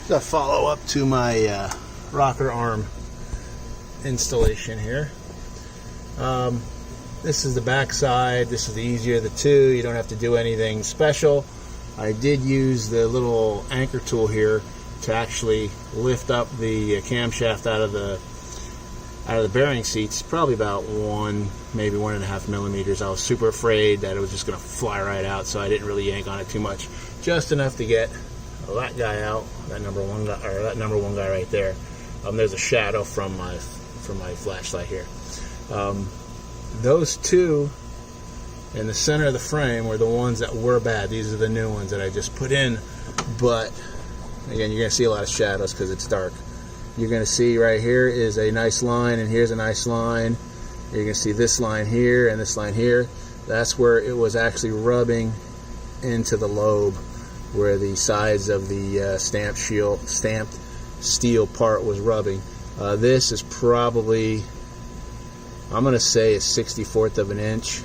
The follow-up to my rocker arm installation here. This is the back side. This is the easier of the two. You don't have to do anything special. I did use the little anchor tool here to actually lift up the camshaft out of the bearing seats, probably about maybe 1.5 millimeters. I was super afraid that it was just going to fly right out, so I didn't really yank on it too much. Just enough to get that guy out, that number one guy right there. There's a shadow from my flashlight here. Those two in the center of the frame were the ones that were bad. These are the new ones that I just put in, but again, you're going to see a lot of shadows because it's dark. You're going to see right here is a nice line, and here's a nice line. You're going to see this line here and this line here. That's where it was actually rubbing into the lobe, where the sides of the stamped steel part was rubbing. This is probably, I'm going to say, a 1/64 of an inch.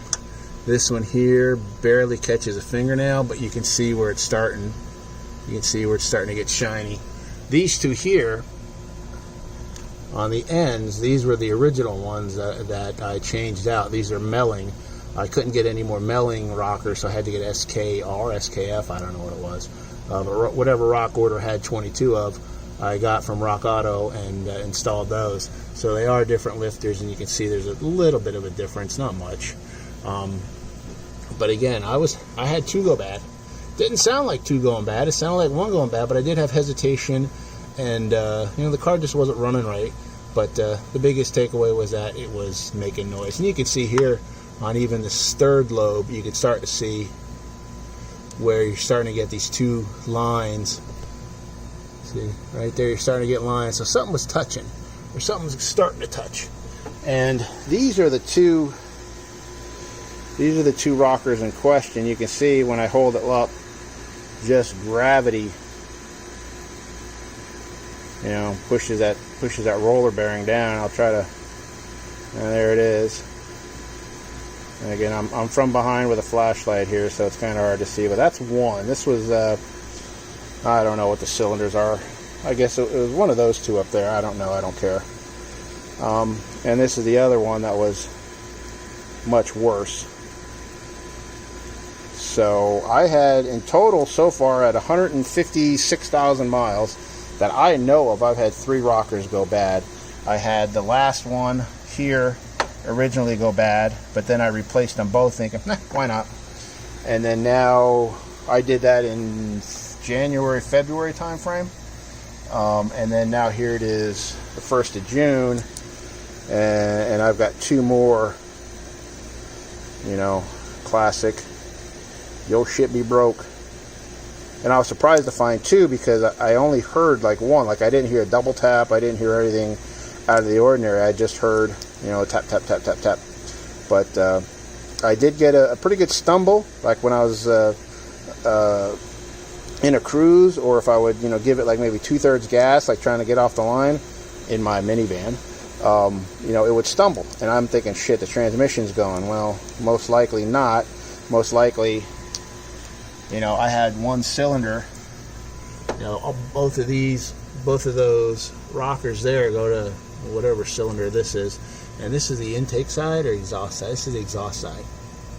This one here barely catches a fingernail, but you can see where it's starting. You can see where it's starting to get shiny. These two here on the ends, these were the original ones that I changed out. These are melling. I couldn't get any more melling rockers, so I had to get SKR, SKF, I don't know what it was. But whatever Rock Order had 22 of, I got from Rock Auto and installed those. So they are different lifters, and you can see there's a little bit of a difference, not much. But again, I had two go bad. Didn't sound like two going bad. It sounded like one going bad, but I did have hesitation, and the car just wasn't running right. But the biggest takeaway was that it was making noise, and you can see here on even the third lobe, you can start to see where you're starting to get these two lines. See, right there, you're starting to get lines. So something was touching, or something's starting to touch. And these are the two rockers in question. You can see when I hold it up, just gravity, pushes that roller bearing down. I'll try to, there it is. And again, I'm from behind with a flashlight here, so it's kind of hard to see, but that's one. This was, I don't know what the cylinders are. I guess it was one of those two up there. I don't know. I don't care. And this is the other one that was much worse. So I had in total so far at 156,000 miles that I know of, I've had 3 rockers go bad. I had the last one here originally go bad, but then I replaced them both thinking, why not? And then now I did that in January, February time frame. And then now here it is the 1st of June, and I've got 2 more, classic, yo shit be broke. And I was surprised to find 2 because I only heard like one. Like I didn't hear a double tap. I didn't hear anything out of the ordinary. I just heard, tap, tap, tap, tap, tap. But I did get a pretty good stumble, like when I was in a cruise, or if I would, give it like maybe 2/3 gas, like trying to get off the line in my minivan, it would stumble. And I'm thinking, shit, the transmission's going. Well, most likely not. Most likely, I had one cylinder, both of those rockers there go to whatever cylinder this is. And this is the intake side or exhaust side? This is the exhaust side.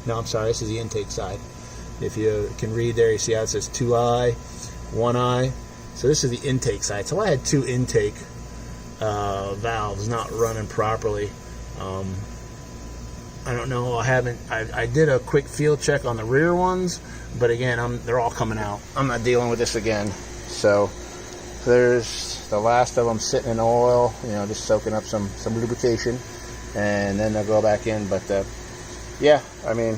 No, I'm sorry, this is the intake side. If you can read there, you see how it says 2I, 1I. So this is the intake side. So I had 2 intake valves not running properly. I don't know. I did a quick field check on the rear ones, but again, they're all coming out. I'm not dealing with this again. So there's the last of them sitting in oil, just soaking up some lubrication, and then they'll go back in. But yeah, I mean,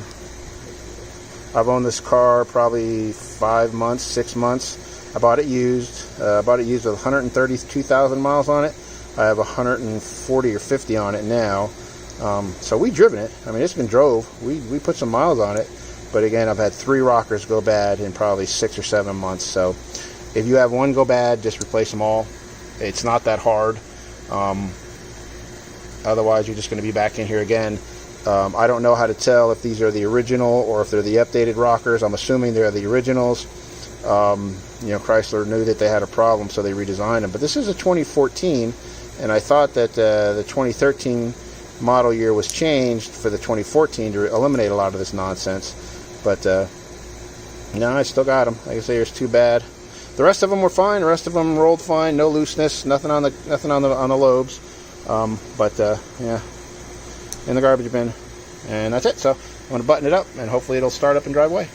I've owned this car probably 5 months, 6 months. I bought it used. With 132,000 miles on it. I have 140 or 50 on it now. So we've driven it. I mean, it's been drove. We put some miles on it. But again, I've had 3 rockers go bad in probably 6 or 7 months. So if you have one go bad, just replace them all. It's not that hard. Otherwise, you're just going to be back in here again. I don't know how to tell if these are the original or if they're the updated rockers. I'm assuming they're the originals. You know, Chrysler knew that they had a problem, so they redesigned them. But this is a 2014, and I thought that the 2013 model year was changed for the 2014 to eliminate a lot of this nonsense. But no, I still got them. Like I say, it's too bad. The rest of them were fine. The rest of them rolled fine. No looseness. Nothing on the lobes. Yeah, in the garbage bin. And that's it. So I'm going to button it up, and hopefully it'll start up and drive away.